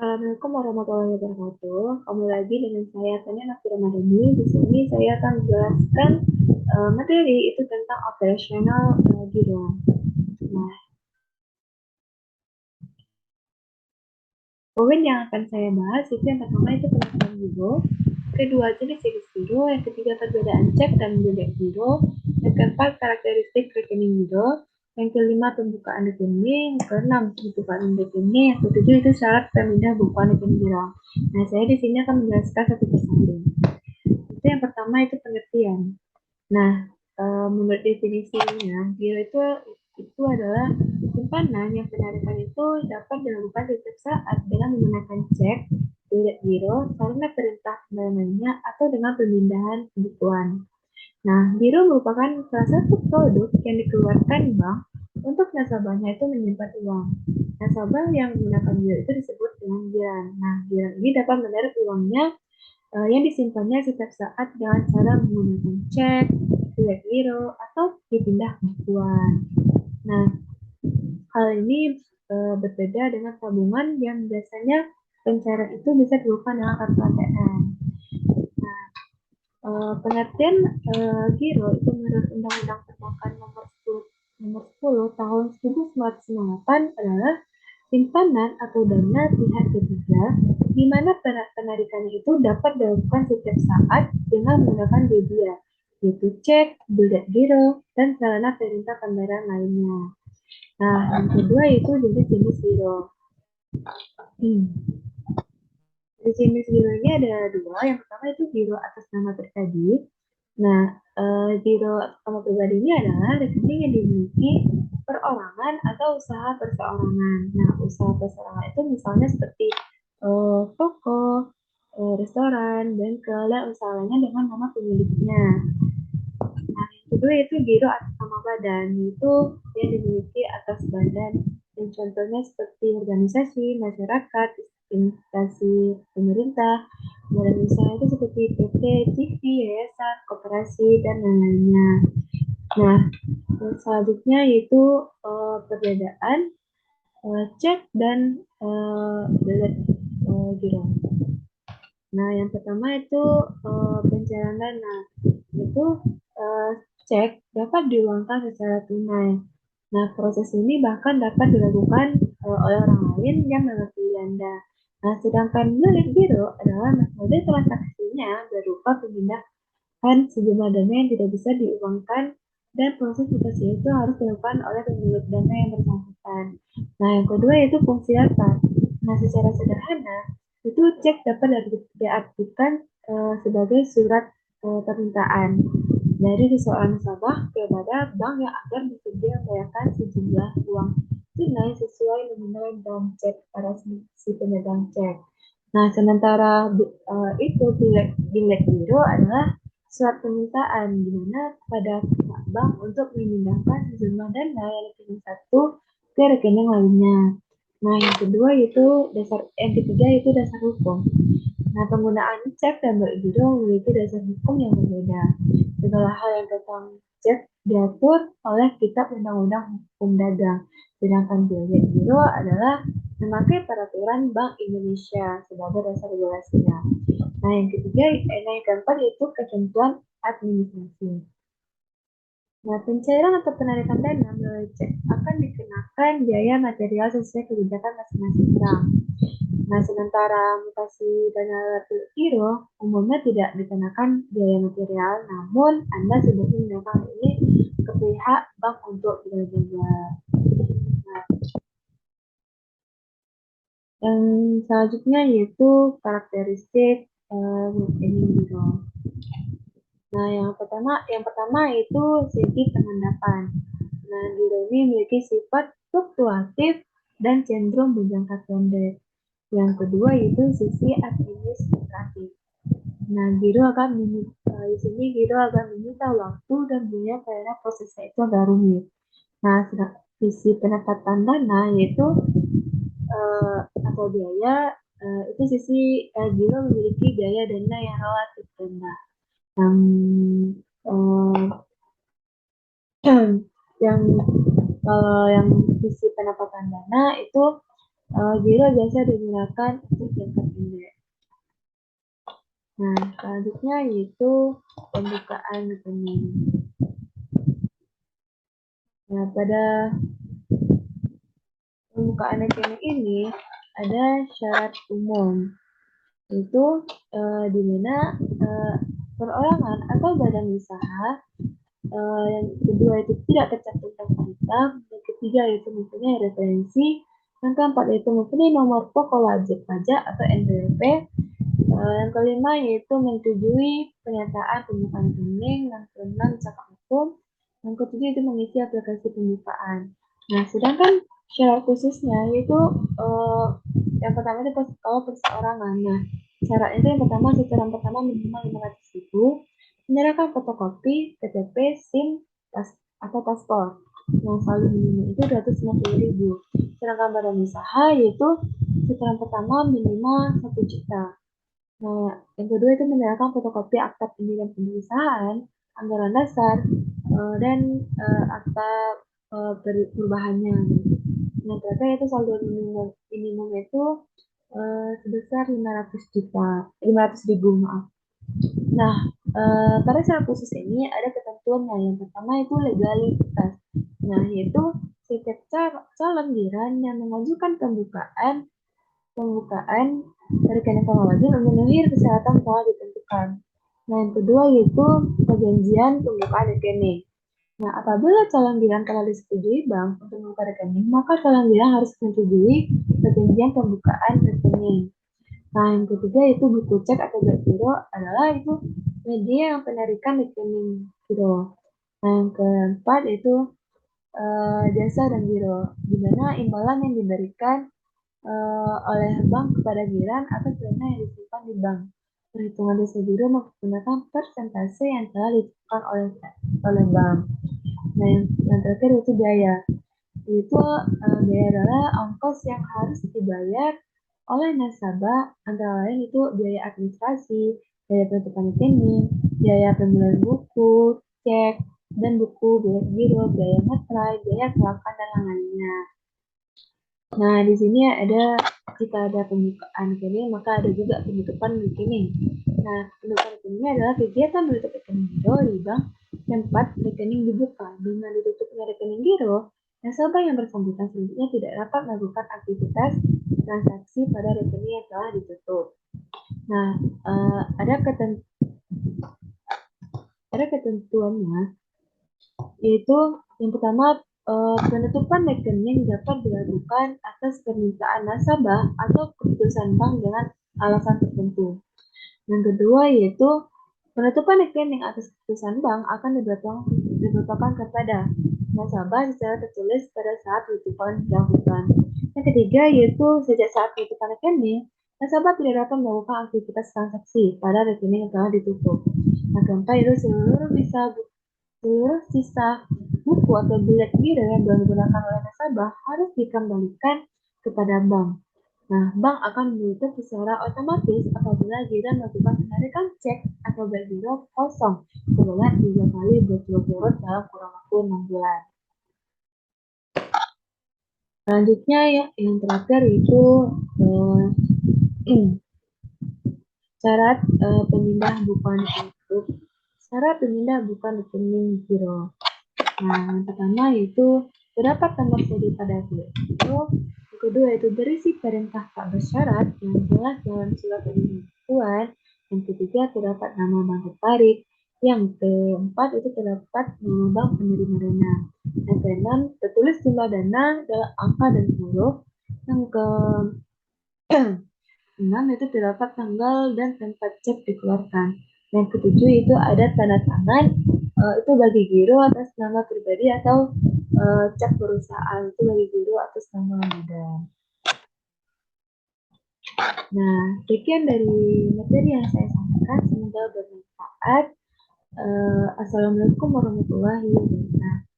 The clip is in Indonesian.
Assalamualaikum warahmatullahi wabarakatuh. Kembali lagi dengan saya Tania Nafi Ramadhani. Di sini saya akan menjelaskan materi itu tentang operasional giro. Nah, poin yang akan saya bahas itu yang pertama itu penerapan giro, kedua jenis giro, yang ketiga perbedaan cek dan bebek giro, yang keempat karakteristik rekening giro, yang kelima pembukaan rekening, yang keenam pembukaan rekening, yang ketujuh itu syarat pemindah bukuan rekening giro. Nah, saya di sini akan menjelaskan satu persatu. Itu yang pertama itu pengertian. Nah, menurut definisinya, giro itu adalah simpanan yang penarikan itu dapat dilakukan setiap saat dengan menggunakan cek, bilet giro, karena perintah pembayarannya atau dengan pemindahan kebutuhan. Nah, giro merupakan salah satu produk yang dikeluarkan bank untuk nasabahnya itu menyimpan uang. Nasabah yang menggunakan giro itu disebut dengan giran. Nah, giran ini dapat menarik uangnya yang disimpannya setiap saat dengan cara menggunakan cek, bilet giro, atau dipindah bukuan. Nah, hal ini berbeda dengan tabungan yang biasanya pencairan itu bisa dilakukan dengan kartu ATM. Nah, pengertian giro itu menurut Undang-Undang Perbankan nomor 10 tahun 1998 adalah simpanan atau dana pihak ketiga di mana penarikannya itu dapat dilakukan setiap saat dengan menggunakan media, yaitu cek, bilet giro, dan sarana perintah pembayaran lainnya. Nah, yang kedua itu jenis-jenis giro. Jenis giro ini ada dua. Yang pertama itu giro atas nama pribadi. Nah, giro atas nama pribadi ini adalah rekening yang dimiliki perorangan atau usaha perseorangan. Nah, usaha perseorangan itu misalnya seperti toko, restoran, bengkel, dan usaha lainnya dengan nama pemiliknya. Nah, yang kedua itu giro atas nama badan, itu yang dimiliki atas badan. Dan contohnya seperti organisasi, masyarakat, instansi pemerintah, badan usaha itu seperti PT, TV, yayasan, koperasi, dan lain-lainnya. Nah, selanjutnya yaitu perbedaan cek dan bilet giro. Nah, yang pertama itu pencairan dana. Itu uh, cek dapat diuangkan secara tunai. Nah, proses ini bahkan dapat dilakukan oleh orang lain yang mewakili Anda. Nah, sedangkan bilet giro adalah metode transaksinya berupa pemindahan sejumlah dana yang tidak bisa diuangkan dan proses mutasi itu harus dilakukan oleh pemilik dana yang bersangkutan. Nah, yang kedua itu fungsi data. Nah, secara sederhana, itu cek dapat diartikan sebagai surat permintaan dari seseorang nasabah kepada bank yang agar bersedia membayarkan sejumlah uang tunai sesuai nominal dan cek pada si pemegang cek. Nah, sementara itu bilet giro adalah surat permintaan di mana pada pihak bank untuk memindahkan sejumlah dana yang rekening satu ke rekening lainnya. Nah, yang kedua itu yang ketiga itu dasar hukum. Nah, penggunaan cek dan giro memiliki dasar hukum yang berbeda. Segala hal yang tentang cek diatur oleh Kitab Undang-Undang Hukum Dagang. Sedangkan biaya giro adalah memakai peraturan Bank Indonesia sebagai dasar regulasinya. Nah, yang ketiga, yang keempat itu ketentuan administrasi. Nah, pencairan atau penarikan dana melalui cek akan dikenakan biaya material sesuai kebijakan masing-masing bank. Nah, sementara mutasi dana giro umumnya tidak dikenakan biaya material, namun Anda sudah menggunakan ini ke pihak bank untuk berjaga. Nah, yang selanjutnya yaitu karakteristik rekening giro. Nah, yang pertama itu segi pengendapan. Nah, giro ini memiliki sifat fluktuatif dan cenderung berjangka pendek. Yang kedua yaitu sisi administratif. Nah, di sini giro akan menyita waktu dan biaya karena prosesnya itu agak rumit. Nah, sisi pendapatan dana yaitu atau biaya itu sisi giro memiliki biaya dana yang relatif rendah. Yang eh, yang kalau yang sisi pendapatan dana itu giro biasa digunakan untuk jangka pendek. Nah, selanjutnya yaitu pembukaan rekening. Nah, pada pembukaan rekening ini ada syarat umum, itu di mana perorangan atau badan usaha yang kedua itu tidak tercantum dalam kitab, yang ketiga itu mempunyai referensi, yang keempat itu mempunyai nomor pokok wajib pajak atau NPWP, yang kelima yaitu menyetujui pernyataan pembukaan rekening, yang keenam cakap hukum, yang ketujuh itu mengisi aplikasi pembukaan. Nah, sedangkan syarat khususnya yaitu yang pertama itu kalau perseorangan. Nah, syarat itu yang pertama setoran pertama minimal 500.000, menyerahkan fotokopi KTP, SIM, atau paspor. Yang saldo minimum itu 250.000. Sedangkan badan usaha yaitu setoran pertama minimal 1 juta. Nah, yang kedua itu menyerahkan fotokopi akta pendirian perusahaan, anggaran dasar, dan akta perubahannya. Yang terakhir itu saldo minimum itu sebesar 500 juta, 500 ribu maaf. Nah, pada syarat khusus ini ada ketentuannya. Yang pertama itu legalitas. Nah, yaitu setiap calon giran yang mengajukan pembukaan rekening wajib memenuhi persyaratan telah ditentukan. Nah, yang kedua yaitu perjanjian pembukaan rekening. Nah, apabila calon bilang telah disetujui bank untuk membuka rekening, maka calon bilang harus menyetujui perjanjian pembukaan rekening. Nah, yang ketiga itu buku cek atau giro adalah itu media yang penarikan rekening giro. Nah, yang keempat itu jasa dan giro, di mana imbalan yang diberikan oleh bank kepada giran atau dana yang disimpan di bank. Perhitungan jasa giro menggunakan persentase yang telah ditentukan oleh bank. Nah, yang terakhir itu biaya. Itu biaya adalah ongkos yang harus dibayar oleh nasabah, antara lain itu biaya administrasi, biaya penutupan rekening, biaya pembelian buku, cek, dan buku, biaya giro, biaya materai, biaya kelengkapan dan lainnya. Nah, di sini ada jika ada pembukaan rekening, maka ada juga penutupan rekening. Nah, penutupan rekening adalah kegiatan menutup rekening giro di bank tempat rekening dibuka. Dengan ditutupnya rekening giro, nasabah yang bersangkutan selanjutnya tidak dapat melakukan aktivitas transaksi pada rekening yang telah ditutup. Nah, ada ketentuannya, yaitu yang pertama penutupan rekening dapat dilakukan atas permintaan nasabah atau keputusan bank dengan alasan tertentu. Yang kedua yaitu penutupan rekening atas keputusan bank akan diberitahukan kepada nasabah secara tertulis pada saat penutupan dilakukan. Yang ketiga yaitu sejak saat penutupan rekening, nasabah tidak dapat melakukan aktivitas transaksi pada rekening yang telah ditutup. Yang keempat itu seluruh sisa buku atau bilet giro yang digunakan oleh nasabah harus dikembalikan kepada bank. Nah, bank akan menutup secara otomatis apabila giran melakukan penarikan cek atau bilet giro kosong sebanyak 3 kali berturut-turut dalam kurun waktu 6 bulan. Selanjutnya yang terakhir itu syarat pemindah bukan untuk syarat pemindah bukan rekening giro. Nah, yang pertama yaitu terdapat nomor seri pada bilet giro. Yang kedua yaitu berisi perintah tak bersyarat yang jelas dalam surat pemberitahuan. Yang ketiga terdapat nama bank tertarik. Yang keempat itu terdapat nama bank penerima dana. Yang keenam tertulis jumlah dana dalam angka dan huruf. Yang keenam itu terdapat tanggal dan tempat cek dikeluarkan. Yang ketujuh itu ada tanda tangan itu bagi giro atas nama pribadi atau cek perusahaan itu bagi giro atas nama badan. Nah, sekian dari materi yang saya sampaikan, semoga bermanfaat. Assalamualaikum warahmatullahi wabarakatuh.